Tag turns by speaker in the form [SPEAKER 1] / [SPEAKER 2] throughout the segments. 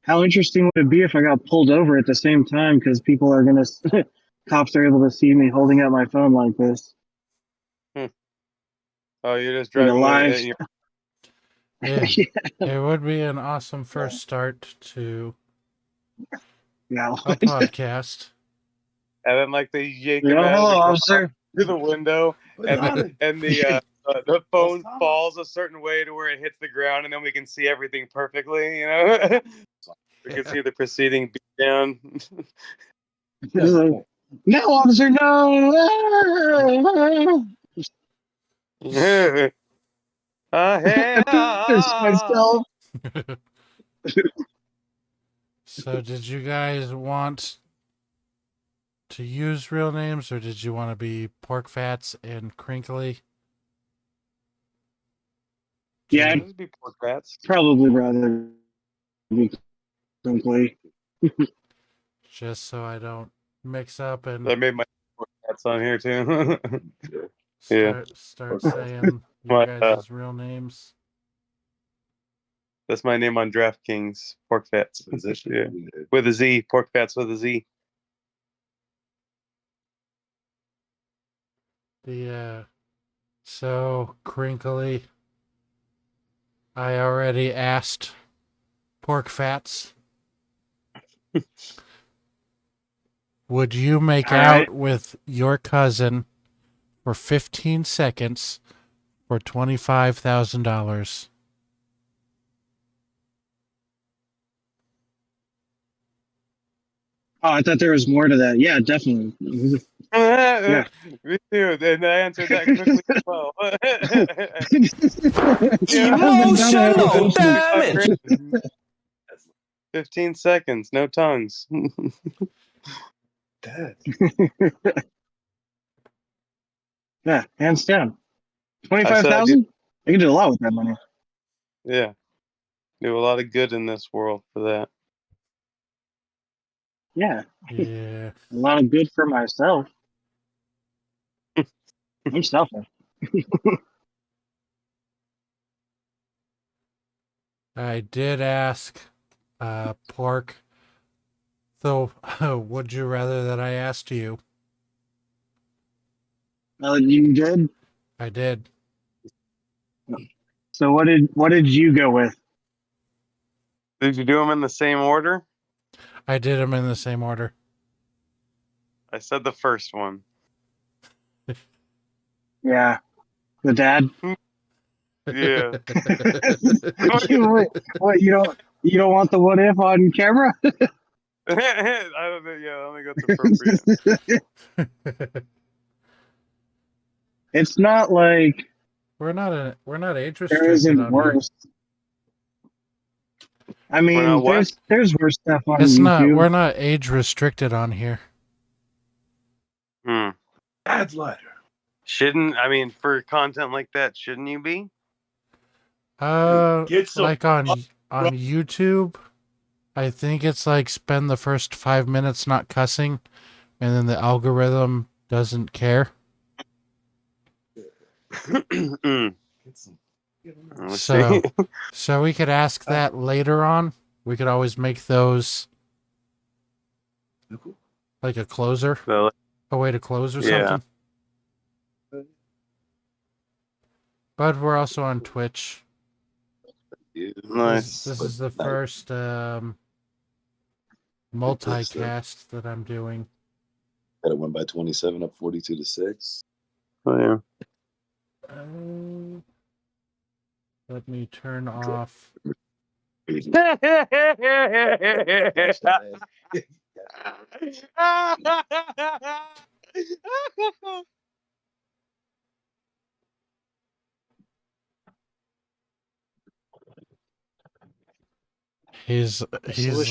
[SPEAKER 1] How interesting would it be if I got pulled over at the same time? Because people are gonna, cops are able to see me holding out my phone like this,
[SPEAKER 2] Hmm. Oh, you're just
[SPEAKER 1] like a
[SPEAKER 2] driving
[SPEAKER 1] live.
[SPEAKER 2] with your
[SPEAKER 3] Yeah,
[SPEAKER 1] Yeah,
[SPEAKER 3] it would be an awesome first start to
[SPEAKER 1] yeah.
[SPEAKER 3] a podcast.
[SPEAKER 2] and then like the yanking
[SPEAKER 1] Yeah,
[SPEAKER 2] out of the
[SPEAKER 1] hello,
[SPEAKER 2] car
[SPEAKER 1] officer.
[SPEAKER 2] through the window, and the phone falls a certain way to where it hits the ground, and then we can see everything perfectly. You know, we can see the preceding beat down.
[SPEAKER 1] Just like, no, officer, no. There's
[SPEAKER 2] Ah,
[SPEAKER 1] myself.
[SPEAKER 3] So, did you guys want to use real names, or did you want to be Pork Fats and Crinkly?
[SPEAKER 1] Yeah,
[SPEAKER 3] Ju-
[SPEAKER 1] I'd
[SPEAKER 2] Those be pork bats.
[SPEAKER 1] probably rather be simply.
[SPEAKER 3] just so I don't mix up and
[SPEAKER 2] I made my pork bats on here too. Yeah,
[SPEAKER 3] start saying your
[SPEAKER 2] my,
[SPEAKER 3] guys' real names.
[SPEAKER 2] that's my name on DraftKings. Pork fats. Yeah, with a Z. Pork fats with a Z.
[SPEAKER 3] So Crinkly, I already asked Pork Fats. Would you make
[SPEAKER 1] All
[SPEAKER 3] out
[SPEAKER 1] right.
[SPEAKER 3] with your cousin for 15 seconds for $25,000?
[SPEAKER 1] Oh, I thought there was more to that. Yeah, definitely. Yeah.
[SPEAKER 2] Me too. And I answered that quickly as well. Yeah,
[SPEAKER 1] I've been done
[SPEAKER 4] Emotional
[SPEAKER 1] it.
[SPEAKER 2] 25
[SPEAKER 4] damage.
[SPEAKER 2] grand. 15 seconds, no tongues.
[SPEAKER 1] Yeah, hands down.
[SPEAKER 2] I said I do.
[SPEAKER 1] 25,000? I can do a lot with that money.
[SPEAKER 2] Yeah, do a lot of good in this world for that.
[SPEAKER 1] Yeah,
[SPEAKER 3] Yeah.
[SPEAKER 1] a lot of good for myself. I'm selfish.
[SPEAKER 3] I did ask Pork. So, would you rather that I asked you?
[SPEAKER 1] You did.
[SPEAKER 3] I did.
[SPEAKER 1] So what did you go with?
[SPEAKER 2] Did you do them in the same order?
[SPEAKER 3] I did them in the same order.
[SPEAKER 2] I said the first one.
[SPEAKER 1] Yeah, the dad.
[SPEAKER 2] Yeah.
[SPEAKER 1] What you don't want the what if on camera?
[SPEAKER 2] I don't know. Yeah, I think that's appropriate.
[SPEAKER 1] It's not like
[SPEAKER 3] we're not age
[SPEAKER 1] there
[SPEAKER 3] restricted
[SPEAKER 1] isn't
[SPEAKER 3] on here.
[SPEAKER 1] worse. I
[SPEAKER 2] We're
[SPEAKER 1] mean,
[SPEAKER 2] not what?
[SPEAKER 1] there's worse stuff on
[SPEAKER 3] It's not.
[SPEAKER 1] YouTube.
[SPEAKER 3] We're not age restricted on here.
[SPEAKER 2] Hmm.
[SPEAKER 4] Ads letter.
[SPEAKER 2] Shouldn't, I mean, for content like that, shouldn't you be?
[SPEAKER 4] Get some
[SPEAKER 3] Like on YouTube, I think it's like spend the first 5 minutes not cussing, and then the algorithm doesn't care.
[SPEAKER 2] Mm. Let's
[SPEAKER 3] So,
[SPEAKER 2] see.
[SPEAKER 3] so we could ask that later on. We could always make those like a closer,
[SPEAKER 2] So,
[SPEAKER 3] a way to close or
[SPEAKER 2] yeah.
[SPEAKER 3] something. But we're also on Twitch.
[SPEAKER 2] Nice.
[SPEAKER 3] This is the first multicast that I'm doing.
[SPEAKER 5] Got it win by 27, up 42-6.
[SPEAKER 2] Oh, yeah.
[SPEAKER 3] Let me turn off. He's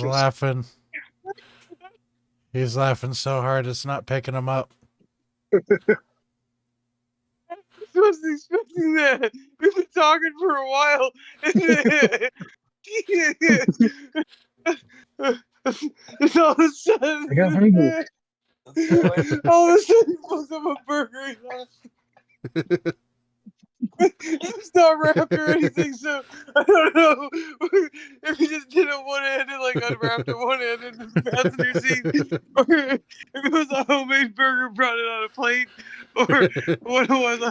[SPEAKER 3] laughing. He's laughing so hard it's not picking him up.
[SPEAKER 2] I wasn't expecting that. We've been talking for a while. And all of a sudden,
[SPEAKER 1] I got hungry.
[SPEAKER 2] all of a sudden, he pulls up a burger. It's not wrapped or anything, so I don't know if he just did it one-handed, like unwrapped it one-handed in the passenger seat, or if it was a homemade burger brought it on a plate, or what it was. I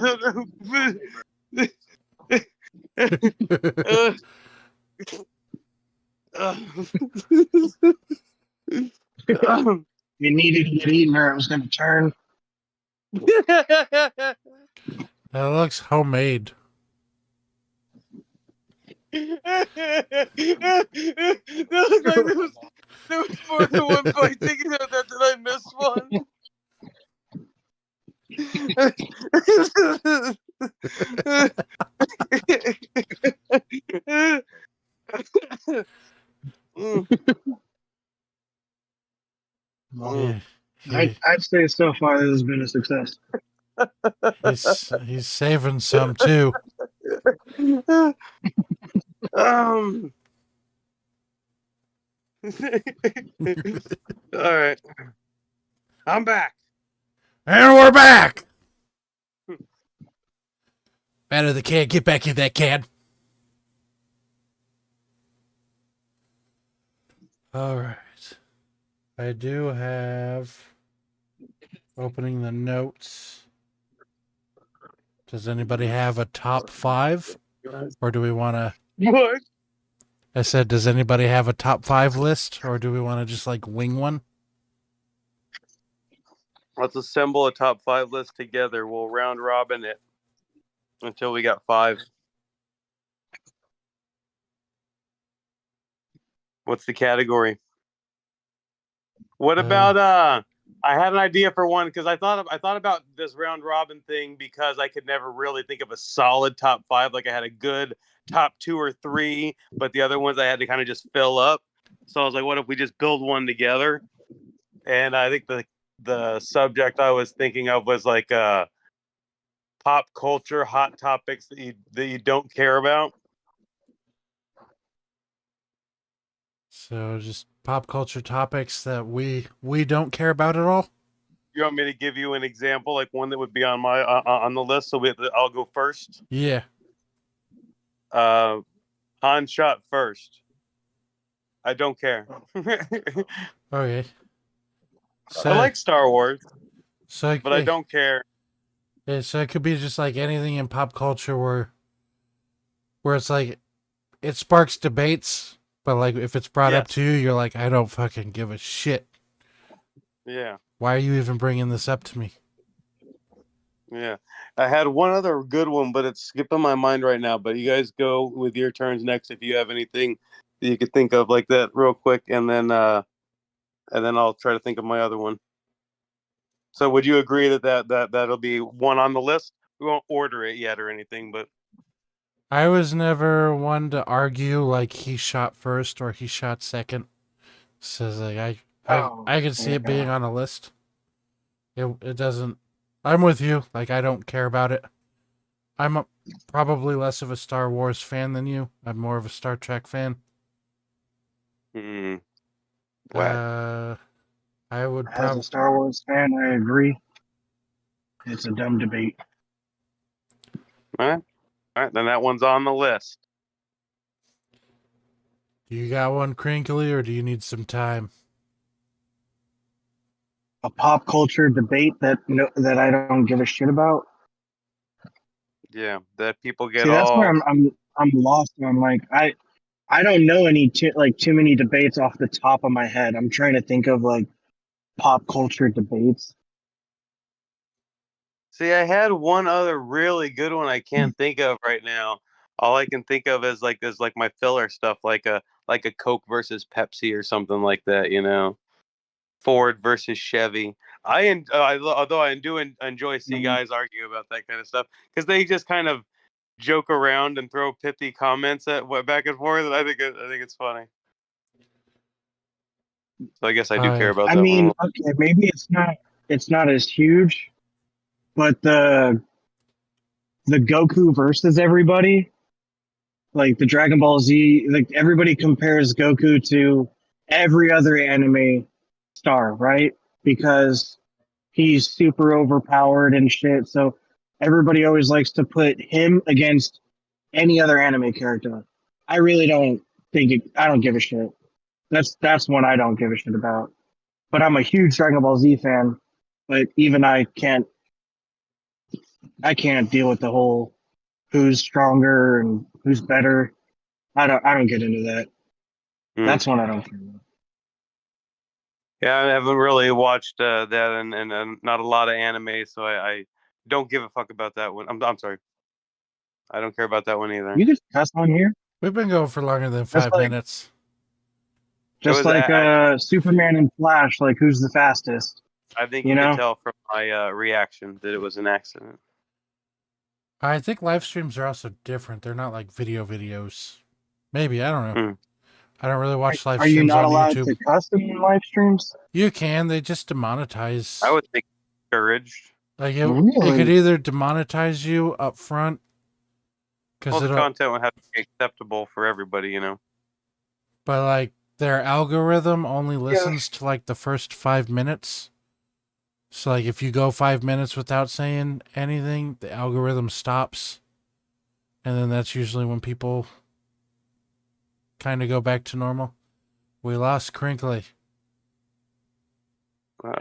[SPEAKER 2] don't know.
[SPEAKER 1] You needed to get eaten or it was going to turn.
[SPEAKER 3] That looks homemade.
[SPEAKER 2] That looked like there was more than one bite taken out that I missed one.
[SPEAKER 3] Yeah,
[SPEAKER 1] I'd say so far this has been a success.
[SPEAKER 3] he's saving some too.
[SPEAKER 2] All right, I'm back.
[SPEAKER 3] And we're back. Out of the can. Get back in that can. All right. I do have opening the notes. Does anybody have a top 5? Or do we want to...
[SPEAKER 2] What?
[SPEAKER 3] I said, does anybody have a top 5 list? Or do we want to just like wing one?
[SPEAKER 2] Let's assemble a top 5 list together. We'll round robin it until we got 5. What's the category? What about I had an idea for one because I thought about this round robin thing because I could never really think of a solid top 5. Like I had a good top 2 or 3, but the other ones I had to kind of just fill up. So I was like, what if we just build one together? And I think the subject I was thinking of was like pop culture hot topics that you don't care about.
[SPEAKER 3] So just pop culture topics that we don't care about at all?
[SPEAKER 2] You want me to give you an example, like one that would be on my on the list? So I'll go first.
[SPEAKER 3] Yeah.
[SPEAKER 2] Han shot first. I don't care.
[SPEAKER 3] Okay. So,
[SPEAKER 2] I like Star Wars, but I
[SPEAKER 3] it,
[SPEAKER 2] don't care.
[SPEAKER 3] so it could be just like anything in pop culture where it's like it sparks debates, but like if it's brought up to you, you're like, I don't fucking give a shit.
[SPEAKER 2] Yeah.
[SPEAKER 3] Why are you even bringing this up to me?
[SPEAKER 2] Yeah. I had one other good one, but it's skipping my mind right now. But you guys go with your turns next if you have anything that you could think of like that real quick, and then I'll try to think of my other one. So would you agree that'll be one on the list? We won't order it yet or anything, but
[SPEAKER 3] I was never one to argue like he shot first or he shot second. So like I can see it being on a list. It doesn't. I'm with you. Like I don't care about it. I'm probably less of a Star Wars fan than you. I'm more of a Star Trek fan. I would
[SPEAKER 1] As a Star Wars fan, I agree. It's a dumb debate.
[SPEAKER 2] All right, then that one's on the list.
[SPEAKER 3] Do you got one, Crinkly, or do you need some time?
[SPEAKER 1] A pop culture debate that I don't give a shit about.
[SPEAKER 2] Yeah, that people get.
[SPEAKER 1] See, that's where I'm lost. I'm like I don't know any too many debates off the top of my head. I'm trying to think of like pop culture debates.
[SPEAKER 2] See, I had one other really good one I can't think of right now. All I can think of is like my filler stuff, like a Coke versus Pepsi or something like that. You know, Ford versus Chevy. Although I do enjoy seeing guys argue about that kind of stuff because they just kind of joke around and throw pithy comments at back and forth, and I think it's funny. So I guess I do care about that.
[SPEAKER 1] I mean, okay, maybe it's not as huge, but the Goku versus everybody, like the Dragon Ball Z, like everybody compares Goku to every other anime star, right? Because he's super overpowered and shit. So everybody always likes to put him against any other anime character. I really don't I don't give a shit. That's one I don't give a shit about. But I'm a huge Dragon Ball Z fan. But even I can't deal with the whole who's stronger and who's better. I don't get into that. That's one I don't care about.
[SPEAKER 2] Yeah, I haven't really watched that and not a lot of anime, so I don't give a fuck about that one. I'm sorry. I don't care about that one either.
[SPEAKER 1] You just cuss on here.
[SPEAKER 3] We've been going for longer than
[SPEAKER 1] Just
[SPEAKER 3] 5
[SPEAKER 1] like
[SPEAKER 3] minutes.
[SPEAKER 1] just like Superman and Flash, like who's the fastest?
[SPEAKER 2] I think
[SPEAKER 1] You
[SPEAKER 2] you
[SPEAKER 1] know?
[SPEAKER 2] could tell from my reaction that it was an accident.
[SPEAKER 3] I think live streams are also different. They're not like videos. Maybe, I don't know. I don't really watch live
[SPEAKER 1] Are you
[SPEAKER 3] streams
[SPEAKER 1] not
[SPEAKER 3] on
[SPEAKER 1] allowed
[SPEAKER 3] YouTube.
[SPEAKER 1] to cuss in live streams?
[SPEAKER 3] You can, they just demonetize.
[SPEAKER 2] I would think discouraged.
[SPEAKER 3] Like it
[SPEAKER 1] Really?
[SPEAKER 3] could either demonetize you up front
[SPEAKER 2] Well, the content would have to be acceptable for everybody, you know.
[SPEAKER 3] But like their algorithm only listens to like the first 5 minutes. So like if you go 5 minutes without saying anything, the algorithm stops. And then that's usually when people kind of go back to normal. We lost Crinkly.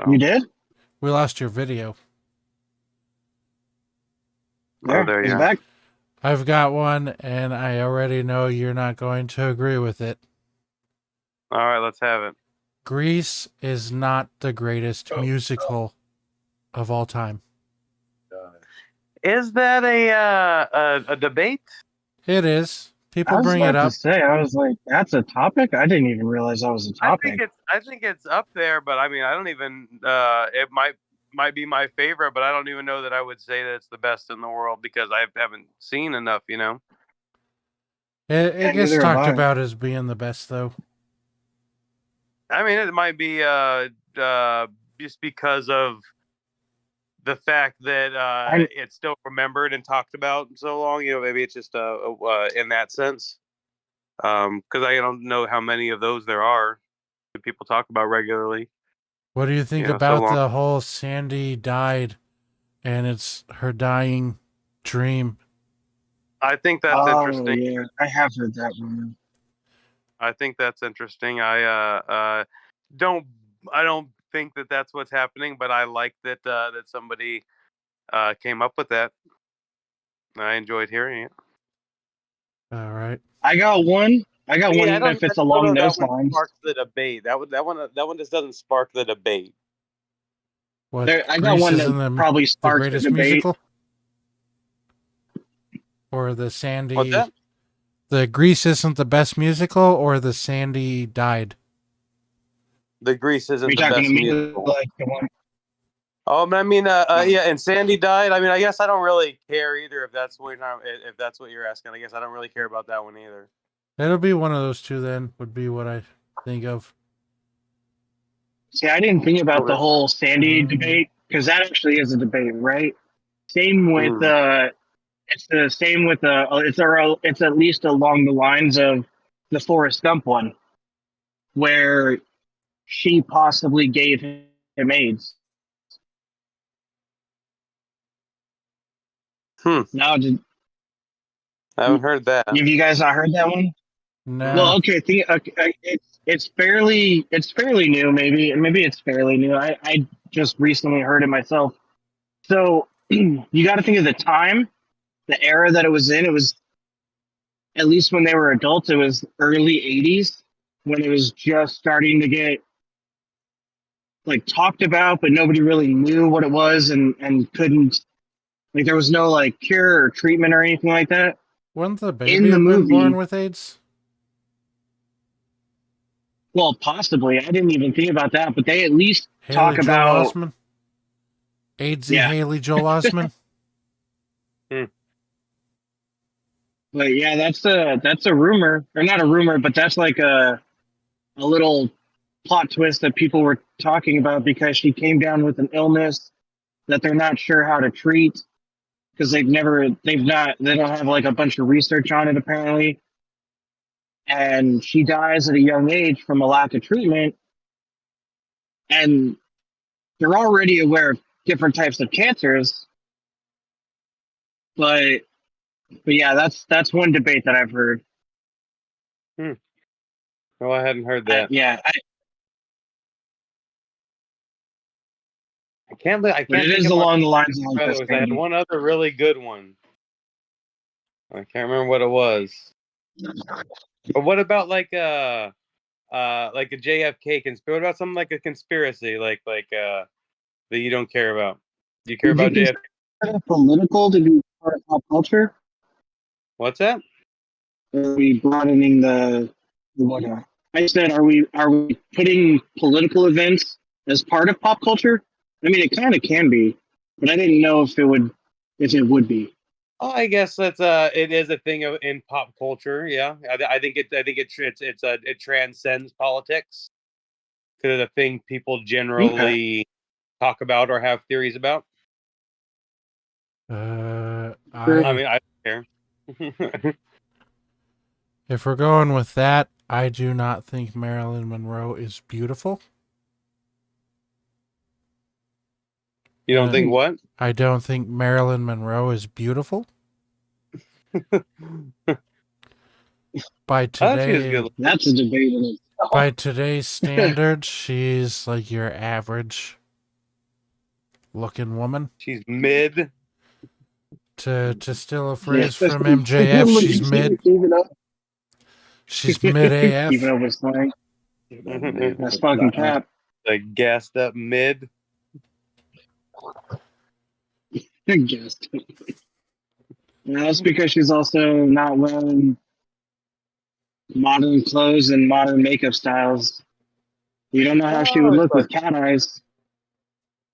[SPEAKER 1] You did?
[SPEAKER 3] We lost your video.
[SPEAKER 2] There
[SPEAKER 1] he's
[SPEAKER 2] you
[SPEAKER 1] back.
[SPEAKER 3] I've got one, and I already know you're not going to agree with it.
[SPEAKER 2] All right, let's have it.
[SPEAKER 3] Grease is not the greatest musical of all time.
[SPEAKER 2] Is that a debate?
[SPEAKER 3] It is.
[SPEAKER 1] I
[SPEAKER 3] People
[SPEAKER 1] was
[SPEAKER 3] bring
[SPEAKER 1] about
[SPEAKER 3] it up.
[SPEAKER 1] to say, I was like, that's a topic? I didn't even realize that was a topic.
[SPEAKER 2] I think it's up there, but I mean, I don't even. It might be my favorite, but I don't even know that I would say that it's the best in the world because I haven't seen enough. You know.
[SPEAKER 3] It gets
[SPEAKER 1] neither have
[SPEAKER 3] talked
[SPEAKER 1] I.
[SPEAKER 3] about as being the best, though.
[SPEAKER 2] I mean, it might be just because of the fact that it's still remembered and talked about so long. You know, maybe it's just in that sense. Because I don't know how many of those there are that people talk about regularly.
[SPEAKER 3] What do you think about the whole Sandy died and it's her dying dream?
[SPEAKER 2] I think that's interesting.
[SPEAKER 1] Yeah, I have heard that one.
[SPEAKER 2] I think that's interesting. I don't think that that's what's happening, but I like that that somebody came up with that. I enjoyed hearing it.
[SPEAKER 3] All right.
[SPEAKER 1] I got one if it's along those lines.
[SPEAKER 2] Sparks the debate. That one just doesn't spark the debate.
[SPEAKER 3] What?
[SPEAKER 1] I got one that probably sparks the
[SPEAKER 3] greatest
[SPEAKER 1] debate.
[SPEAKER 3] musical? Or the Sandy...
[SPEAKER 2] What's that?
[SPEAKER 3] The Grease isn't the best musical, or the Sandy died?
[SPEAKER 2] The Grease isn't the best musical.
[SPEAKER 1] Like the one?
[SPEAKER 2] I mean, yeah, and Sandy died. I mean, I guess I don't really care either if that's what you're asking. I guess I don't really care about that one either.
[SPEAKER 3] It'll be one of those two then, would be what I think of.
[SPEAKER 1] See, I didn't think about the whole Sandy debate, because that actually is a debate, right? Same with it's the same with it's at least along the lines of the Forrest Gump one, where she possibly gave him AIDS. Now,
[SPEAKER 2] I haven't heard that.
[SPEAKER 1] Have you guys not heard that one?
[SPEAKER 3] No.
[SPEAKER 1] Well, okay. It's fairly new. Maybe it's fairly new. I just recently heard it myself. So you got to think of the time, the era that it was in. It was, at least when they were adults, it was early 80s, when it was just starting to get like talked about, but nobody really knew what it was and couldn't, like, there was no like cure or treatment or anything like that.
[SPEAKER 3] Wouldn't the baby have been born with AIDS?
[SPEAKER 1] Well, possibly. I didn't even think about that, but they at least talk about
[SPEAKER 3] Osment? AIDSy Haley Joel Osment?
[SPEAKER 1] But yeah, that's a rumor, or not a rumor, but that's like a little plot twist that people were talking about, because she came down with an illness that they're not sure how to treat, because they don't have like a bunch of research on it apparently, and she dies at a young age from a lack of treatment, and they're already aware of different types of cancers, but yeah, that's one debate that I've heard.
[SPEAKER 2] Oh, I hadn't heard that. I can't. I
[SPEAKER 1] But
[SPEAKER 2] can't
[SPEAKER 1] it
[SPEAKER 2] think
[SPEAKER 1] is
[SPEAKER 2] of
[SPEAKER 1] along the lines of like
[SPEAKER 2] others. I had one other really good one. I can't remember what it was. But what about like a JFK conspiracy? What about something like a conspiracy, that you don't care about? Do you care about JFK?
[SPEAKER 1] Political to be part of pop culture?
[SPEAKER 2] What's that?
[SPEAKER 1] Are we broadening the what? I said, are we putting political events as part of pop culture? I mean, it kind of can be, but I didn't know if it would be.
[SPEAKER 2] Oh, I guess it is a thing in pop culture. Yeah, I think it transcends politics because it's a thing people generally talk about or have theories about. I mean, I don't care.
[SPEAKER 3] If we're going with that, I do not think Marilyn Monroe is beautiful.
[SPEAKER 2] You don't think what?
[SPEAKER 3] I don't think Marilyn Monroe is beautiful.
[SPEAKER 1] That's a debate in itself.
[SPEAKER 3] By today's standards, she's like your average looking woman.
[SPEAKER 2] She's mid.
[SPEAKER 3] To steal a phrase from MJF, she's mid. She's mid AF.
[SPEAKER 1] Even over slang. That's fucking cap.
[SPEAKER 2] Like gassed up mid.
[SPEAKER 1] Gassed. That's because she's also not wearing modern clothes and modern makeup styles. You don't know how she would look with cat eyes.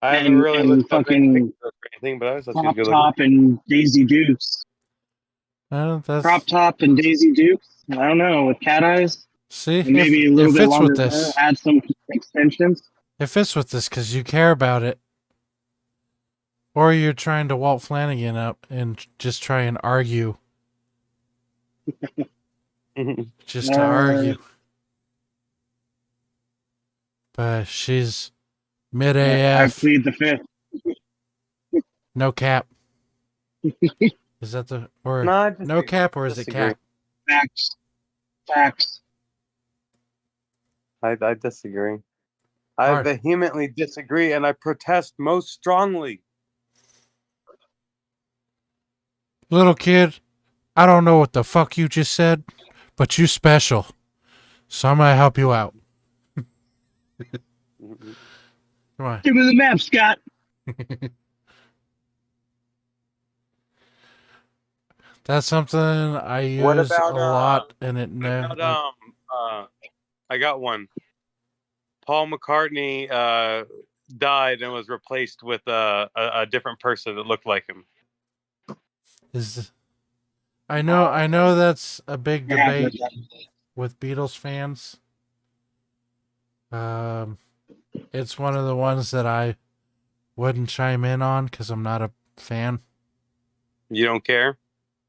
[SPEAKER 2] I haven't really looked up
[SPEAKER 1] fucking
[SPEAKER 2] anything, but I was
[SPEAKER 1] crop top and Daisy Dukes. Crop top and Daisy Dukes. I don't know, with cat eyes.
[SPEAKER 3] See,
[SPEAKER 1] and maybe a little bit longer
[SPEAKER 3] with this.
[SPEAKER 1] Hair, add some extensions.
[SPEAKER 3] It fits with this because you care about it. Or you're trying to Walt Flanagan up and just try and argue. Just to argue. But she's mid AF.
[SPEAKER 1] I plead the fifth.
[SPEAKER 3] No cap. Is that the or no cap or is it cap?
[SPEAKER 1] Facts.
[SPEAKER 2] I disagree. I vehemently disagree, and I protest most strongly.
[SPEAKER 3] Little kid, I don't know what the fuck you just said, but you special. So I'm gonna help you out. Come on.
[SPEAKER 1] Give me the map, Scott.
[SPEAKER 3] That's something I use a lot, and it never.
[SPEAKER 2] I got one. Paul McCartney died and was replaced with a different person that looked like him.
[SPEAKER 3] I know that's a big debate with Beatles fans. It's one of the ones that I wouldn't chime in on because I'm not a fan.
[SPEAKER 2] You don't care?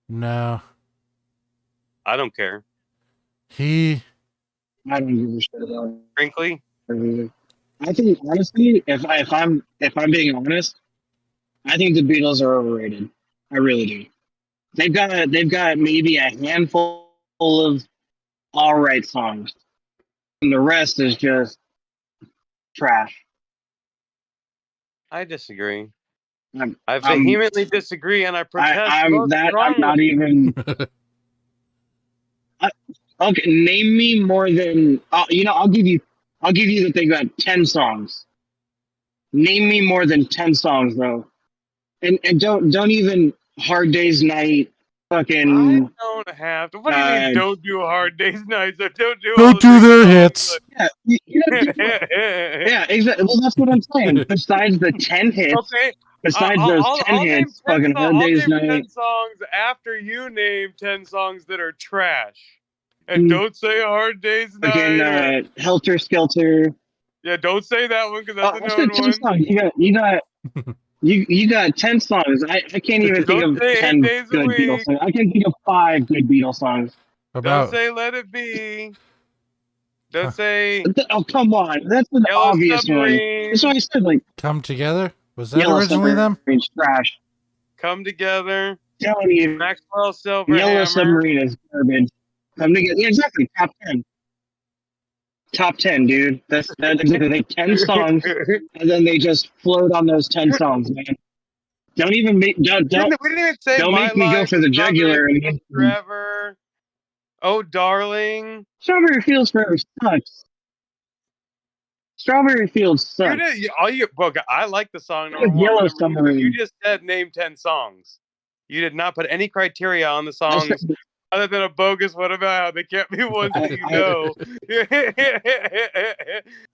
[SPEAKER 3] No.
[SPEAKER 2] I don't care.
[SPEAKER 1] I don't give a shit about it.
[SPEAKER 2] Frankly,
[SPEAKER 1] I think honestly, if I'm being honest, I think the Beatles are overrated. I really do. They've got maybe a handful of all right songs, and the rest is just trash.
[SPEAKER 2] I disagree. I vehemently disagree, and I protest.
[SPEAKER 1] I'm not even. Okay, name me more than. I'll give you that they got 10 songs. Name me more than 10 songs though, and don't even Hard Day's Night. Fucking.
[SPEAKER 2] I don't have to. What do you mean? Don't do Hard Day's Nights.
[SPEAKER 3] Don't do their hits.
[SPEAKER 1] Yeah, yeah, exactly. Well, that's what I'm saying. Besides the 10 hits.
[SPEAKER 2] Okay.
[SPEAKER 1] Besides those 10 hits, fucking Hard Day's Night.
[SPEAKER 2] 10 songs after you name 10 songs that are trash. And don't say Hard Day's Night.
[SPEAKER 1] Fucking Helter Skelter.
[SPEAKER 2] Yeah, don't say that one because that's a known one.
[SPEAKER 1] Songs. You got 10 songs. I can't even think of 10 good Beatles songs. I can think of 5 good Beatles songs.
[SPEAKER 2] Don't say Let It Be. Don't say.
[SPEAKER 1] Oh, come on. That's an obvious
[SPEAKER 2] Submarine.
[SPEAKER 1] one. That's what I said. Like,
[SPEAKER 3] Come Together? Was that originally them?
[SPEAKER 1] Trash.
[SPEAKER 2] Come Together.
[SPEAKER 1] Telling you,
[SPEAKER 2] Maxwell
[SPEAKER 1] Yellow
[SPEAKER 2] Silverhammer.
[SPEAKER 1] Submarine is garbage. Come to get, yeah, exactly, top 10. Top 10, dude. That's exactly. They 10 songs, and then they just float on those 10 songs, man. Don't even make
[SPEAKER 2] We didn't even say
[SPEAKER 1] don't
[SPEAKER 2] My
[SPEAKER 1] make me go
[SPEAKER 2] Life,
[SPEAKER 1] for the
[SPEAKER 2] Strawberry
[SPEAKER 1] jugular.
[SPEAKER 2] Fields Forever. Oh, darling.
[SPEAKER 1] Strawberry Fields Forever sucks. Strawberry Fields
[SPEAKER 2] You
[SPEAKER 1] sucks.
[SPEAKER 2] did. Well, I like the song
[SPEAKER 1] It was
[SPEAKER 2] number one.
[SPEAKER 1] Yellow
[SPEAKER 2] Whatever you
[SPEAKER 1] Submarine.
[SPEAKER 2] just said, name 10 songs. You did not put any criteria on the
[SPEAKER 1] I said,
[SPEAKER 2] songs other than a bogus. What about they can't be ones that you know?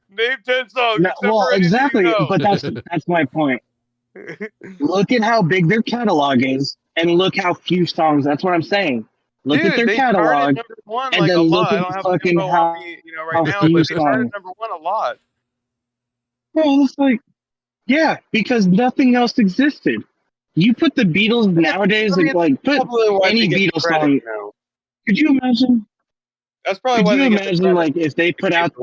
[SPEAKER 2] Name 10 songs
[SPEAKER 1] no,
[SPEAKER 2] except
[SPEAKER 1] well,
[SPEAKER 2] for anything you
[SPEAKER 1] exactly,
[SPEAKER 2] know.
[SPEAKER 1] but that's my point. Look at how big their catalog is, and look how few songs. That's what I'm saying. Look at
[SPEAKER 2] Dude,
[SPEAKER 1] their
[SPEAKER 2] they charted
[SPEAKER 1] catalog,
[SPEAKER 2] number one
[SPEAKER 1] and
[SPEAKER 2] like
[SPEAKER 1] then
[SPEAKER 2] a
[SPEAKER 1] look
[SPEAKER 2] lot. I
[SPEAKER 1] at
[SPEAKER 2] don't have the
[SPEAKER 1] fucking
[SPEAKER 2] info on me, right
[SPEAKER 1] how
[SPEAKER 2] now,
[SPEAKER 1] few
[SPEAKER 2] but they charted
[SPEAKER 1] songs.
[SPEAKER 2] number one a lot.
[SPEAKER 1] Well, it's like, yeah, because nothing else existed. You put the Beatles nowadays,
[SPEAKER 2] I mean,
[SPEAKER 1] like put
[SPEAKER 2] probably why they
[SPEAKER 1] any
[SPEAKER 2] get the
[SPEAKER 1] Beatles
[SPEAKER 2] credit,
[SPEAKER 1] song. Could you imagine?
[SPEAKER 2] That's probably
[SPEAKER 1] Could
[SPEAKER 2] why
[SPEAKER 1] you
[SPEAKER 2] they get the
[SPEAKER 1] imagine,
[SPEAKER 2] credit.
[SPEAKER 1] like, if they put out?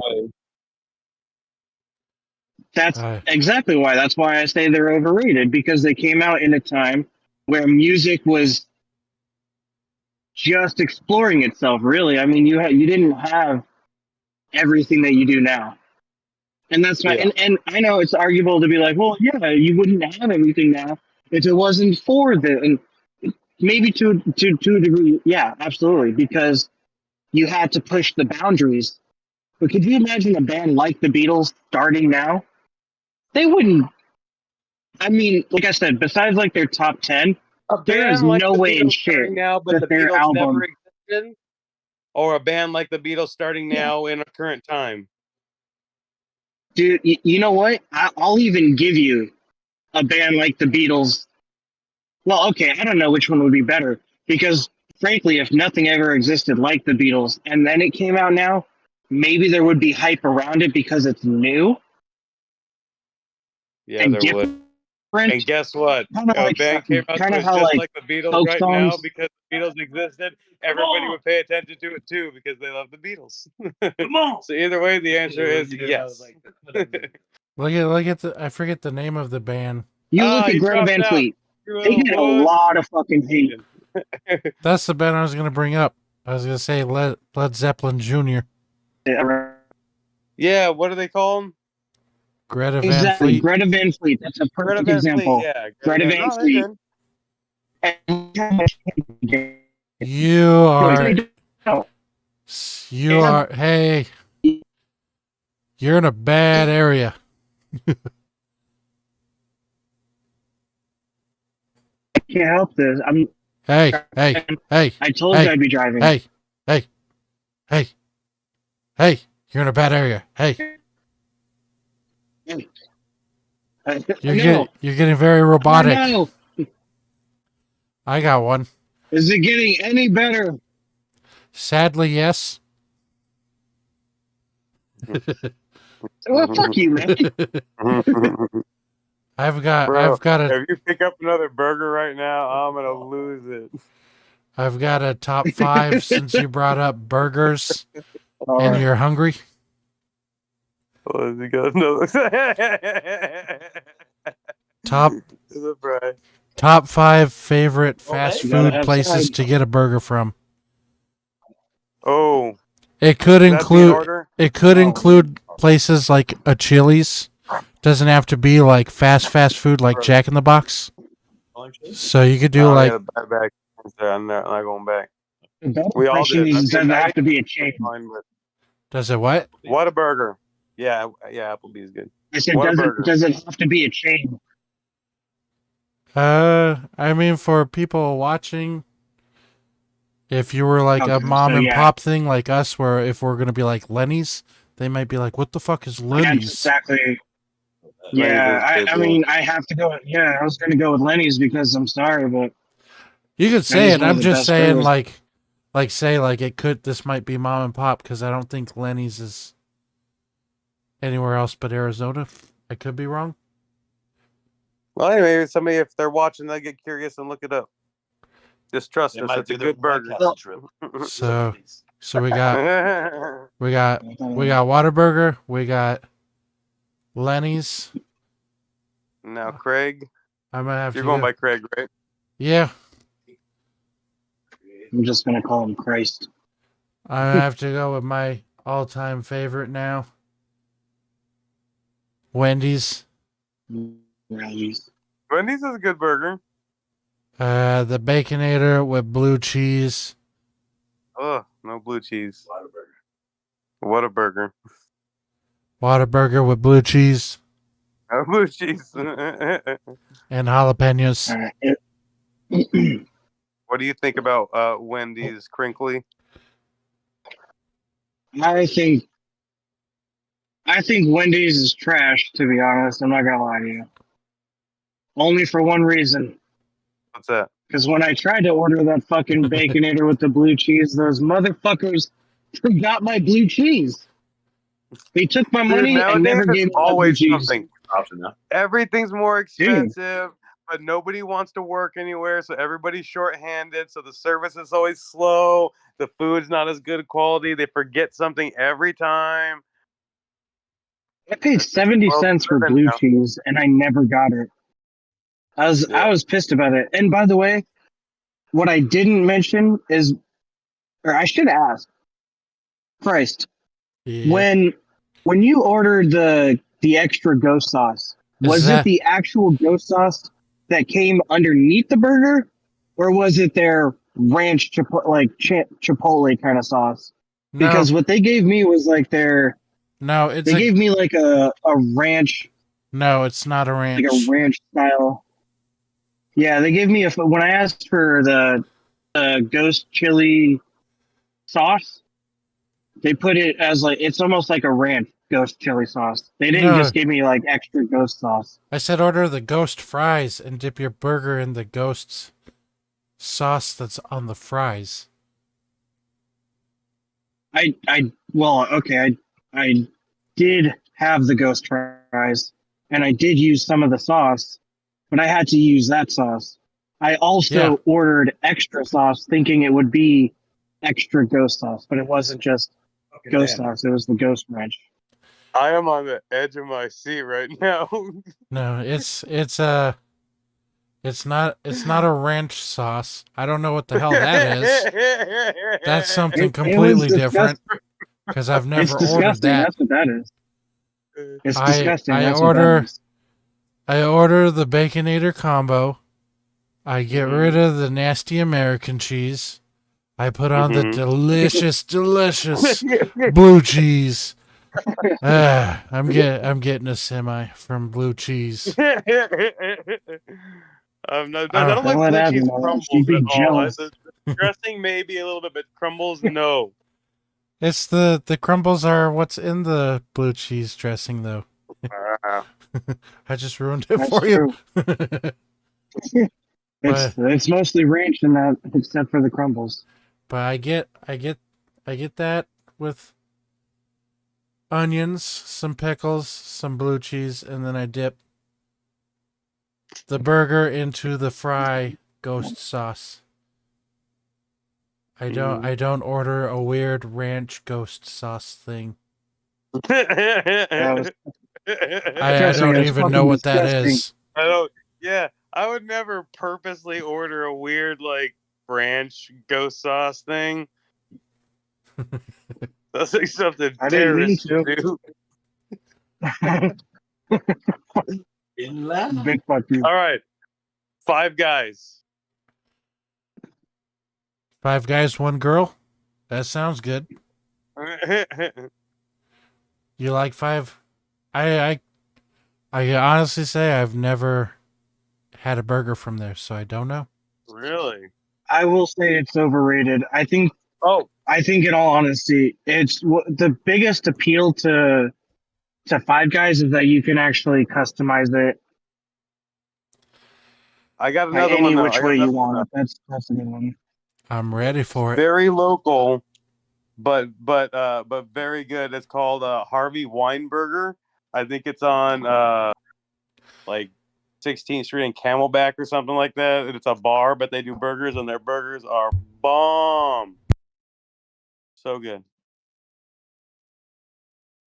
[SPEAKER 1] That's exactly why. That's why I say they're overrated, because they came out in a time where music was just exploring itself. Really, I mean, you didn't have everything that you do now, and that's why.
[SPEAKER 2] Yeah.
[SPEAKER 1] And I know it's arguable to be like, well, yeah, you wouldn't have everything now if it wasn't for the. And maybe to a degree, yeah, absolutely, because you had to push the boundaries. But could you imagine a band like the Beatles starting now? They wouldn't. I mean, like I said, besides like their top 10,
[SPEAKER 2] A
[SPEAKER 1] there is
[SPEAKER 2] band like
[SPEAKER 1] no
[SPEAKER 2] the
[SPEAKER 1] way in
[SPEAKER 2] Beatles
[SPEAKER 1] shit
[SPEAKER 2] starting now, but
[SPEAKER 1] that
[SPEAKER 2] the
[SPEAKER 1] their
[SPEAKER 2] Beatles never
[SPEAKER 1] album.
[SPEAKER 2] existed, or a band like the Beatles starting
[SPEAKER 1] Yeah.
[SPEAKER 2] now in a current time.
[SPEAKER 1] Dude, you know what? I'll even give you a band like the Beatles. Well, okay, I don't know which one would be better, because frankly, if nothing ever existed like the Beatles and then it came out now, maybe there would be hype around it because it's new
[SPEAKER 2] Yeah,
[SPEAKER 1] and
[SPEAKER 2] there would.
[SPEAKER 1] different.
[SPEAKER 2] And guess what?
[SPEAKER 1] Kind of
[SPEAKER 2] If a
[SPEAKER 1] like
[SPEAKER 2] band came out
[SPEAKER 1] kind
[SPEAKER 2] that
[SPEAKER 1] of
[SPEAKER 2] was
[SPEAKER 1] how
[SPEAKER 2] just
[SPEAKER 1] like
[SPEAKER 2] like the Beatles
[SPEAKER 1] folk
[SPEAKER 2] right now,
[SPEAKER 1] songs.
[SPEAKER 2] because the Beatles existed, everybody would pay attention to it too because they love the Beatles. Come on. So either way, the answer is yes.
[SPEAKER 3] Look at the. I forget the name of the band.
[SPEAKER 1] You look at
[SPEAKER 2] He
[SPEAKER 1] Greta
[SPEAKER 2] dropped
[SPEAKER 1] Van
[SPEAKER 2] out.
[SPEAKER 1] Fleet.
[SPEAKER 2] You
[SPEAKER 1] They
[SPEAKER 2] little
[SPEAKER 1] get a
[SPEAKER 2] wuss.
[SPEAKER 1] lot of fucking hate.
[SPEAKER 3] That's the band I was gonna bring up. I was gonna say Led Zeppelin Jr.
[SPEAKER 2] Yeah, what do they call them?
[SPEAKER 3] Greta Van
[SPEAKER 1] Exactly,
[SPEAKER 3] Fleet.
[SPEAKER 1] Greta Van Fleet. That's a
[SPEAKER 2] Greta
[SPEAKER 1] perfect
[SPEAKER 2] Van Fleet.
[SPEAKER 1] example.
[SPEAKER 2] Yeah,
[SPEAKER 1] Greta Van
[SPEAKER 2] No, they're
[SPEAKER 1] Fleet.
[SPEAKER 2] good.
[SPEAKER 3] You are. You are. Hey, you're in a bad area.
[SPEAKER 1] I can't help this.
[SPEAKER 3] Hey.
[SPEAKER 1] I told you I'd be driving.
[SPEAKER 3] Hey. You're in a bad area. Hey. You're getting very robotic.
[SPEAKER 1] I know.
[SPEAKER 3] I got one.
[SPEAKER 1] Is it getting any better?
[SPEAKER 3] Sadly, yes.
[SPEAKER 1] Well, fuck you, man.
[SPEAKER 3] I've got a.
[SPEAKER 2] If you pick up another burger right now, I'm gonna lose it.
[SPEAKER 3] I've got a top 5 since you brought up burgers and you're hungry.
[SPEAKER 2] Let's go. No.
[SPEAKER 3] Top 5 favorite fast
[SPEAKER 1] you gotta
[SPEAKER 3] food
[SPEAKER 1] have
[SPEAKER 3] places
[SPEAKER 1] sides.
[SPEAKER 3] to get a burger from.
[SPEAKER 2] Oh,
[SPEAKER 3] It could
[SPEAKER 2] is that the
[SPEAKER 3] include
[SPEAKER 2] order?
[SPEAKER 3] include places like a Chili's. Doesn't have to be like fast food like Jack in the Box. So you could do
[SPEAKER 2] No,
[SPEAKER 3] like
[SPEAKER 2] I gotta buy back. I'm not going back.
[SPEAKER 1] The better
[SPEAKER 2] We all
[SPEAKER 1] question
[SPEAKER 2] did.
[SPEAKER 1] is, it doesn't have to be a chain.
[SPEAKER 3] does it what?
[SPEAKER 2] What a burger! Yeah, Applebee's good.
[SPEAKER 1] I said,
[SPEAKER 2] What a burger.
[SPEAKER 1] does it have to be a chain?
[SPEAKER 3] I mean for people watching, if you were like a
[SPEAKER 1] Okay,
[SPEAKER 3] mom
[SPEAKER 1] so
[SPEAKER 3] and
[SPEAKER 1] yeah.
[SPEAKER 3] pop thing like us, where if we're gonna be like Lenny's, they might be like, "What the fuck is
[SPEAKER 1] That's
[SPEAKER 3] Lenny's?"
[SPEAKER 1] exactly. Yeah, I mean, I have to go. Yeah, I was going to go with Lenny's because I'm sorry, but
[SPEAKER 3] You could say it.
[SPEAKER 1] one of
[SPEAKER 3] I'm
[SPEAKER 1] the
[SPEAKER 3] just
[SPEAKER 1] best
[SPEAKER 3] saying,
[SPEAKER 1] burgers.
[SPEAKER 3] say it could. This might be mom and pop because I don't think Lenny's is anywhere else but Arizona. I could be wrong.
[SPEAKER 2] Well, anyway, somebody if they're watching, they get curious and look it up. Just trust us; it's a good burger.
[SPEAKER 3] So we got Whataburger. We got Lenny's.
[SPEAKER 2] Now, Craig,
[SPEAKER 3] I'm gonna have
[SPEAKER 2] you're
[SPEAKER 3] to
[SPEAKER 2] going
[SPEAKER 3] go.
[SPEAKER 2] by Craig, right?
[SPEAKER 3] Yeah.
[SPEAKER 1] I'm just gonna call him Christ.
[SPEAKER 3] I have to go with my all-time favorite now. Wendy's.
[SPEAKER 1] Rallies.
[SPEAKER 2] Wendy's is a good burger.
[SPEAKER 3] The Baconator with blue cheese.
[SPEAKER 2] Ugh, no blue cheese. What a burger.
[SPEAKER 3] Whataburger with blue cheese
[SPEAKER 2] No blue cheese.
[SPEAKER 3] and jalapenos.
[SPEAKER 2] What do you think about Wendy's crinkly?
[SPEAKER 1] I think Wendy's is trash, to be honest. I'm not gonna lie to you. Only for one reason.
[SPEAKER 2] What's that?
[SPEAKER 1] Because when I tried to order that fucking Baconator with the blue cheese, those motherfuckers forgot my blue cheese. They took my
[SPEAKER 2] Dude,
[SPEAKER 1] money and
[SPEAKER 2] nowadays
[SPEAKER 1] never
[SPEAKER 2] it's
[SPEAKER 1] gave me my blue
[SPEAKER 2] always
[SPEAKER 1] cheese.
[SPEAKER 2] something.
[SPEAKER 5] Option now.
[SPEAKER 2] Everything's more expensive, but nobody wants to work anywhere, so everybody's shorthanded. So the service is always slow. The food's not as good quality. They forget something every time.
[SPEAKER 1] I paid 70 cents for blue cheese and I never got it. I was pissed about it. And by the way, what I didn't mention is, or I should ask, Christ,
[SPEAKER 3] Yeah.
[SPEAKER 1] when you ordered the extra ghost sauce, was it the actual ghost sauce that came underneath the burger, or was it their ranch chipotle kind of sauce? Because what they gave me was like they gave me like a ranch.
[SPEAKER 3] No, it's not a ranch.
[SPEAKER 1] Like a ranch style. Yeah, they gave me when I asked for the ghost chili sauce, they put it as like it's almost like a ranch ghost chili sauce. They didn't just give me like extra ghost sauce.
[SPEAKER 3] I said order the ghost fries and dip your burger in the ghost's sauce that's on the fries.
[SPEAKER 1] I did have the ghost fries and I did use some of the sauce, but I had to use that sauce. I also ordered extra sauce thinking it would be extra ghost sauce, but it wasn't just ghost sauce, it was the ghost ranch.
[SPEAKER 2] I am on the edge of my seat right now.
[SPEAKER 3] No, it's not a ranch sauce. I don't know what the hell that is. That's something completely different because I've never ordered that.
[SPEAKER 1] That's what that is. It's disgusting. What that is.
[SPEAKER 3] I order the Baconator combo. I get rid of the nasty American cheese. I put on the delicious blue cheese. I'm getting a semi from blue cheese.
[SPEAKER 2] I don't like blue cheese crumbles at all. The dressing maybe a little bit, but crumbles no.
[SPEAKER 3] It's the crumbles are what's in the blue cheese dressing though. I just ruined it for you.
[SPEAKER 1] It's mostly ranch in that, except for the crumbles.
[SPEAKER 3] But I get that with onions, some pickles, some blue cheese, and then I dip the burger into the fry ghost sauce. I don't order a weird ranch ghost sauce thing. I don't even know what that is.
[SPEAKER 2] I don't. Yeah, I would never purposely order a weird like ranch ghost sauce thing. That's like something terrorists do.
[SPEAKER 1] Big fuck you.
[SPEAKER 2] All right, Five Guys.
[SPEAKER 3] Five Guys, one girl. That sounds good. You like five? I honestly say I've never had a burger from there, so I don't know.
[SPEAKER 2] Really?
[SPEAKER 1] I will say it's overrated. I think in all honesty, it's the biggest appeal to Five Guys is that you can actually customize it.
[SPEAKER 2] I got another
[SPEAKER 1] any
[SPEAKER 2] one.
[SPEAKER 1] Which way you want it. That's a good one.
[SPEAKER 3] I'm ready for it.
[SPEAKER 2] Very local, but very good. It's called Harvey Weinberger. I think it's on like 16th Street and Camelback or something like that. It's a bar, but they do burgers, and their burgers are bomb. So good.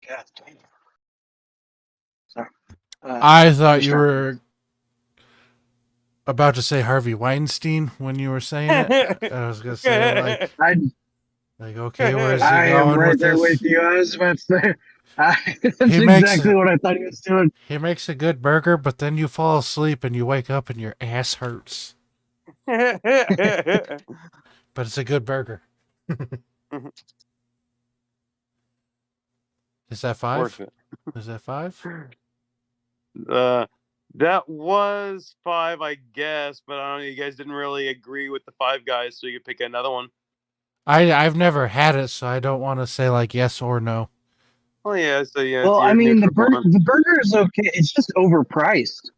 [SPEAKER 1] God damn. Sorry.
[SPEAKER 3] I thought you were. about to say Harvey Weinstein when you were saying it. I was gonna say okay, where is he
[SPEAKER 1] I am
[SPEAKER 3] going
[SPEAKER 1] right
[SPEAKER 3] with
[SPEAKER 1] there
[SPEAKER 3] this?
[SPEAKER 1] with you. I was about to say, that's
[SPEAKER 3] He makes
[SPEAKER 1] exactly what I thought he was doing.
[SPEAKER 3] he makes a good burger, but then you fall asleep and you wake up and your ass hurts. But it's a good burger. Is that 5?
[SPEAKER 2] Worth it.
[SPEAKER 3] Is that 5?
[SPEAKER 2] That was 5, I guess, but I don't know. You guys didn't really agree with the 5 guys, so you could pick another one.
[SPEAKER 3] I've never had it, so I don't want to say like yes or no.
[SPEAKER 2] Oh yeah, so yeah,
[SPEAKER 1] Well,
[SPEAKER 2] it's
[SPEAKER 1] I
[SPEAKER 2] your
[SPEAKER 1] mean,
[SPEAKER 2] neutral one.
[SPEAKER 1] the burger is okay. It's just overpriced.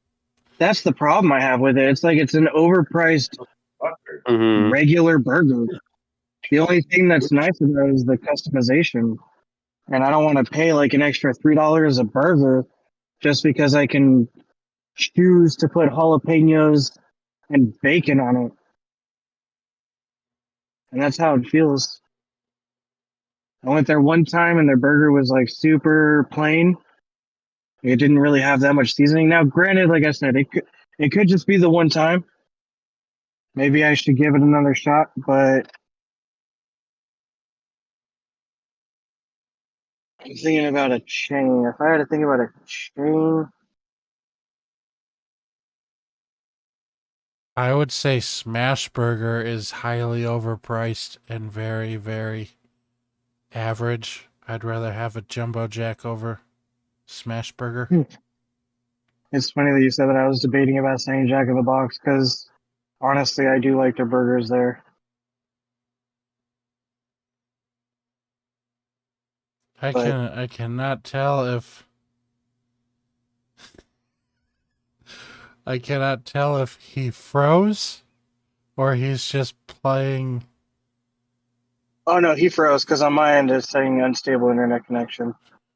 [SPEAKER 1] That's the problem I have with it. It's like it's an overpriced
[SPEAKER 2] Mm-hmm.
[SPEAKER 1] regular burger. The only thing that's nice about it is the customization. And I don't want to pay like an extra $3 a burger just because I can choose to put jalapenos and bacon on it. And that's how it feels. I went there one time and their burger was like super plain. It didn't really have that much seasoning. Now, granted, like I said, it could just be the one time. Maybe I should give it another shot, but I'm thinking about a chain. If I had to think about a chain,
[SPEAKER 3] I would say Smash Burger is highly overpriced and very, very average. I'd rather have a Jumbo Jack over Smash Burger.
[SPEAKER 1] it's funny that you said that. I was debating about saying Jack in the Box because honestly, I do like their burgers there. But
[SPEAKER 3] I cannot tell if he froze or he's just playing.
[SPEAKER 1] oh no, he froze because on my end it's saying unstable internet connection.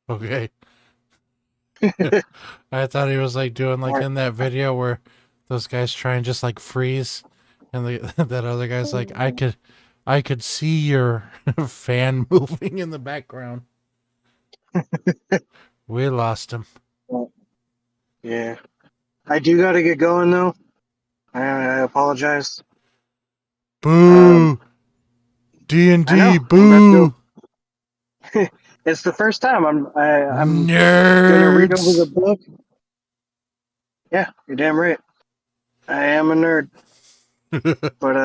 [SPEAKER 3] Okay. I thought he was like doing like in that video where those guys try and just like freeze, and that other guy's like, I could see your fan moving in the background. We lost him.
[SPEAKER 1] Yeah, I do got to get going though. I apologize.
[SPEAKER 3] Boo! D&D,
[SPEAKER 1] I know.
[SPEAKER 3] boo!
[SPEAKER 1] It's the first time I'm gonna read over the
[SPEAKER 3] Nerds!
[SPEAKER 1] book. Yeah, you're damn right. I am a nerd, but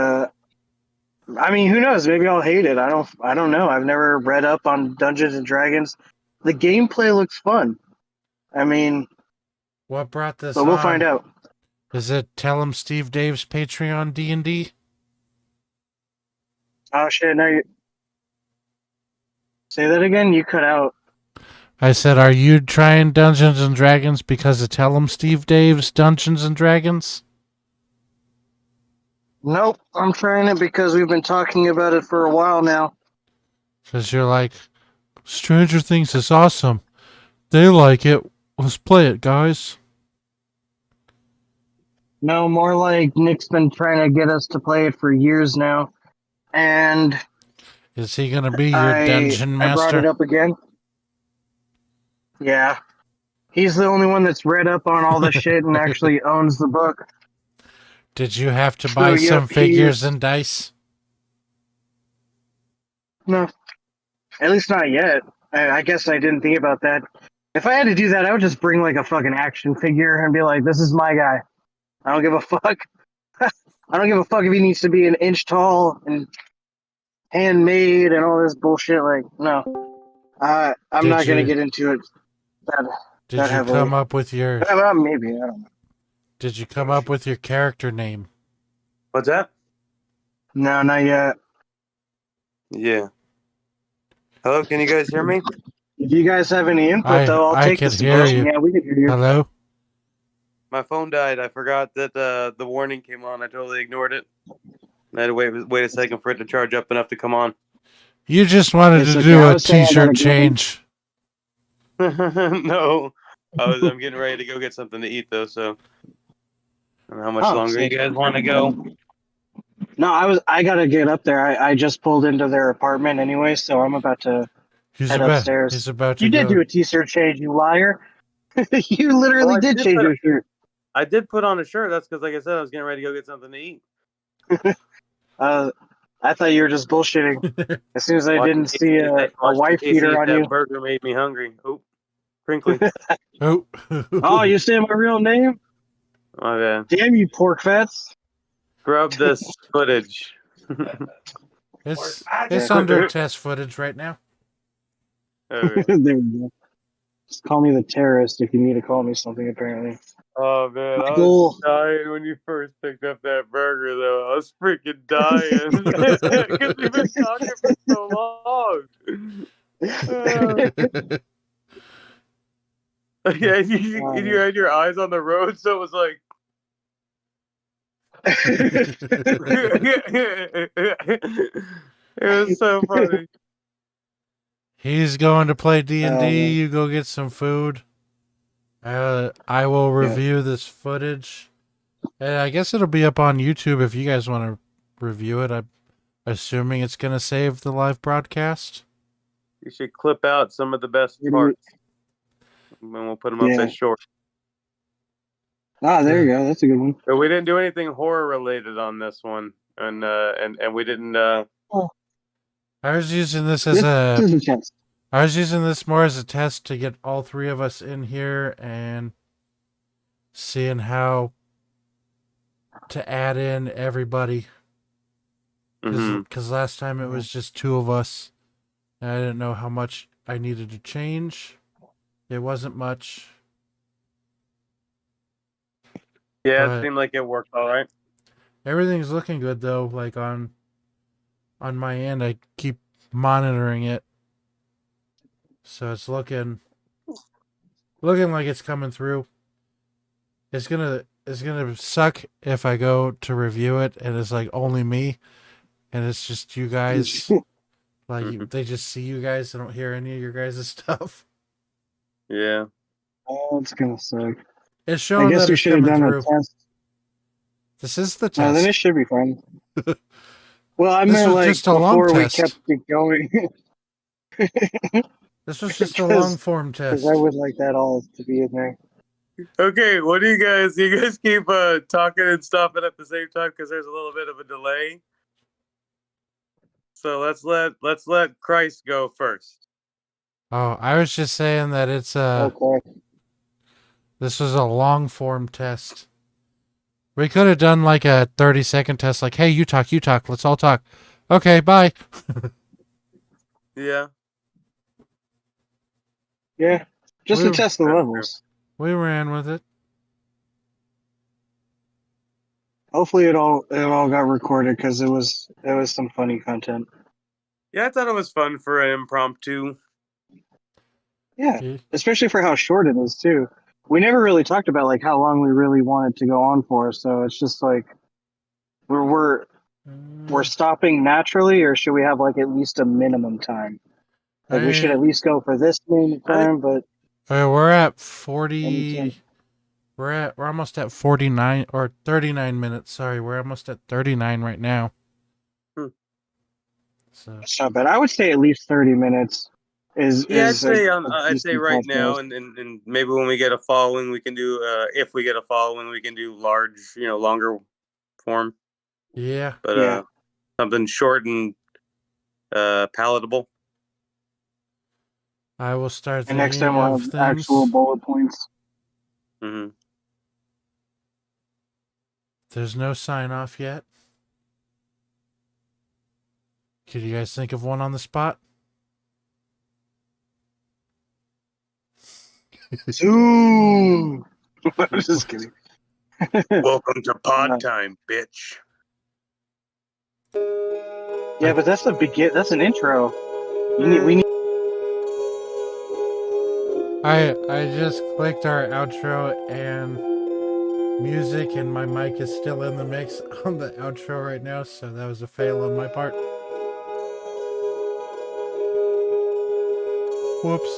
[SPEAKER 1] I mean, who knows? Maybe I'll hate it. I don't know. I've never read up on Dungeons and Dragons. The gameplay looks fun. I mean,
[SPEAKER 3] What brought this
[SPEAKER 1] but we'll find
[SPEAKER 3] on?
[SPEAKER 1] out.
[SPEAKER 3] Is it Tell 'em Steve Dave's Patreon D&D?
[SPEAKER 1] Oh shit! Now you say that again. You cut out.
[SPEAKER 3] I said, are you trying Dungeons and Dragons because of Tell 'em Steve Dave's Dungeons and Dragons?
[SPEAKER 1] Nope, I'm trying it because we've been talking about it for a while now.
[SPEAKER 3] Because you're like, Stranger Things is awesome. They like it. Let's play it, guys.
[SPEAKER 1] No, more like Nick's been trying to get us to play it for years now, and
[SPEAKER 3] Is he going to be your dungeon
[SPEAKER 1] I brought it
[SPEAKER 3] master?
[SPEAKER 1] up again. Yeah, he's the only one that's read up on all the shit and actually owns the book.
[SPEAKER 3] Did you have to
[SPEAKER 1] So,
[SPEAKER 3] buy
[SPEAKER 1] yep,
[SPEAKER 3] some figures and dice?
[SPEAKER 1] No, at least not yet. I guess I didn't think about that. If I had to do that, I would just bring like a fucking action figure and be like, "This is my guy." I don't give a fuck. I don't give a fuck if he needs to be an inch tall and handmade and all this bullshit. Like, no, I'm
[SPEAKER 3] Did
[SPEAKER 1] not gonna
[SPEAKER 3] you
[SPEAKER 1] get into it that
[SPEAKER 3] did you
[SPEAKER 1] heavily.
[SPEAKER 3] come up with your
[SPEAKER 1] Maybe I don't know.
[SPEAKER 3] Did you come up with your character name?
[SPEAKER 2] What's that?
[SPEAKER 1] No, not yet.
[SPEAKER 2] Yeah. Hello, can you guys hear me?
[SPEAKER 1] If you guys have any input, though, I'll
[SPEAKER 3] I
[SPEAKER 1] take
[SPEAKER 3] can
[SPEAKER 1] the
[SPEAKER 3] hear
[SPEAKER 1] suggestion.
[SPEAKER 3] you.
[SPEAKER 1] Yeah, we can hear you.
[SPEAKER 3] Hello?
[SPEAKER 2] My phone died. I forgot that the warning came on. I totally ignored it. I had to wait a second for it to charge up enough to come on.
[SPEAKER 3] You just wanted
[SPEAKER 1] It's
[SPEAKER 3] to
[SPEAKER 1] okay.
[SPEAKER 3] do
[SPEAKER 1] I
[SPEAKER 3] a
[SPEAKER 1] was saying I
[SPEAKER 3] t-shirt
[SPEAKER 1] gotta go.
[SPEAKER 3] change.
[SPEAKER 2] No, I'm getting ready to go get something to eat though. So, I don't know how much
[SPEAKER 1] Oh,
[SPEAKER 2] longer you
[SPEAKER 1] sick.
[SPEAKER 2] guys want to go?
[SPEAKER 1] No, I gotta get up there. I just pulled into their apartment anyway, so I'm about to head upstairs.
[SPEAKER 3] He's about to
[SPEAKER 1] You did
[SPEAKER 3] go.
[SPEAKER 1] do a t-shirt change, you liar. You
[SPEAKER 2] Oh,
[SPEAKER 1] literally
[SPEAKER 2] I
[SPEAKER 1] did
[SPEAKER 2] did
[SPEAKER 1] change your shirt.
[SPEAKER 2] I did put on a shirt. That's because, like I said, I was getting ready to go get something to eat.
[SPEAKER 1] I thought you were just bullshitting. As soon as I
[SPEAKER 2] Watching
[SPEAKER 1] didn't see a
[SPEAKER 2] watching
[SPEAKER 1] wife
[SPEAKER 2] Casey
[SPEAKER 1] beater
[SPEAKER 2] eat
[SPEAKER 1] on
[SPEAKER 2] that
[SPEAKER 1] you.
[SPEAKER 2] burger made me hungry. Oh, crinkly.
[SPEAKER 3] Oh.
[SPEAKER 1] Oh, you saying my real name?
[SPEAKER 2] Okay.
[SPEAKER 1] Damn you, pork fats.
[SPEAKER 2] Scrub this footage.
[SPEAKER 3] It's under test footage right now.
[SPEAKER 2] Okay.
[SPEAKER 1] There we go. Just call me the terrorist if you need to call me something, apparently.
[SPEAKER 2] Oh man, I
[SPEAKER 1] Michael.
[SPEAKER 2] was dying when you first picked up that burger, though. I was freaking dying because we've been talking for so long. Yeah, and you had your eyes on the road, so it was like. It was so funny.
[SPEAKER 3] He's going to play D&D.
[SPEAKER 1] man.
[SPEAKER 3] You go get some food. I will review this footage. And I guess it'll be up on YouTube if you guys want to review it. I'm assuming it's going to save the live broadcast.
[SPEAKER 2] You should clip out some of the best parts, and we'll put them up as short.
[SPEAKER 1] Ah, there you go. That's a good one.
[SPEAKER 2] But we didn't do anything horror related on this one, and we didn't.
[SPEAKER 3] I was using this as
[SPEAKER 1] This is a test.
[SPEAKER 3] I was using this more as a test to get all three of us in here and seeing how to add in everybody. Because last time it was just two of us. And I didn't know how much I needed to change. It wasn't much.
[SPEAKER 2] Yeah, it seemed like it worked all right.
[SPEAKER 3] Everything's looking good though. Like on my end, I keep monitoring it, so it's looking like it's coming through. It's gonna suck if I go to review it and it's like only me, and it's just you guys. Like they just see you guys. They don't hear any of your guys' stuff.
[SPEAKER 2] Yeah.
[SPEAKER 1] Oh, it's gonna suck.
[SPEAKER 3] It's showing
[SPEAKER 1] I guess
[SPEAKER 3] that
[SPEAKER 1] we
[SPEAKER 3] it's
[SPEAKER 1] should have
[SPEAKER 3] coming
[SPEAKER 1] done
[SPEAKER 3] through.
[SPEAKER 1] a test.
[SPEAKER 3] This is the test.
[SPEAKER 1] No, then it should be fine. Well, I
[SPEAKER 3] This
[SPEAKER 1] meant
[SPEAKER 3] was
[SPEAKER 1] like
[SPEAKER 3] just a long
[SPEAKER 1] before we
[SPEAKER 3] test.
[SPEAKER 1] kept it going.
[SPEAKER 3] This was just a long form test.
[SPEAKER 1] Because I would like that all to be in there.
[SPEAKER 2] Okay, what do you guys? You guys keep talking and stopping at the same time because there's a little bit of a delay. So let's let Christ go first.
[SPEAKER 3] Oh, I was just saying that it's
[SPEAKER 1] Okay.
[SPEAKER 3] this was a long form test. We could have done like a 30-second test, like, hey, you talk, let's all talk. Okay, bye.
[SPEAKER 2] Yeah.
[SPEAKER 1] Yeah. Just to test the levels.
[SPEAKER 3] We ran with it.
[SPEAKER 1] Hopefully it all got recorded because it was some funny content.
[SPEAKER 2] Yeah, I thought it was fun for an impromptu.
[SPEAKER 1] Yeah, especially for how short it is too. We never really talked about like how long we really wanted to go on for, so it's just like we're stopping naturally, or should we have like at least a minimum time? Like we should at least go for this minimum time, but
[SPEAKER 3] we're at 40. We're almost at 49 or 39 minutes. Sorry, we're almost at 39 right now. So
[SPEAKER 1] that's not bad. I would say at least 30 minutes is.
[SPEAKER 2] Yeah,
[SPEAKER 1] I'd
[SPEAKER 2] say right now, and maybe when we get a following, we can do. If we get a following, we can do large, longer form.
[SPEAKER 3] Yeah,
[SPEAKER 2] but something short and palatable.
[SPEAKER 3] I will start
[SPEAKER 1] the next time we'll have actual bullet points.
[SPEAKER 2] Mm-hmm.
[SPEAKER 3] There's no sign off yet. Could you guys think of one on the spot?
[SPEAKER 1] Ooh. I'm just kidding.
[SPEAKER 2] Welcome to pod time, bitch.
[SPEAKER 1] Yeah, but that's that's an intro. We need.
[SPEAKER 3] I just clicked our outro and music, and my mic is still in the mix on the outro right now, so that was a fail on my part. Whoops.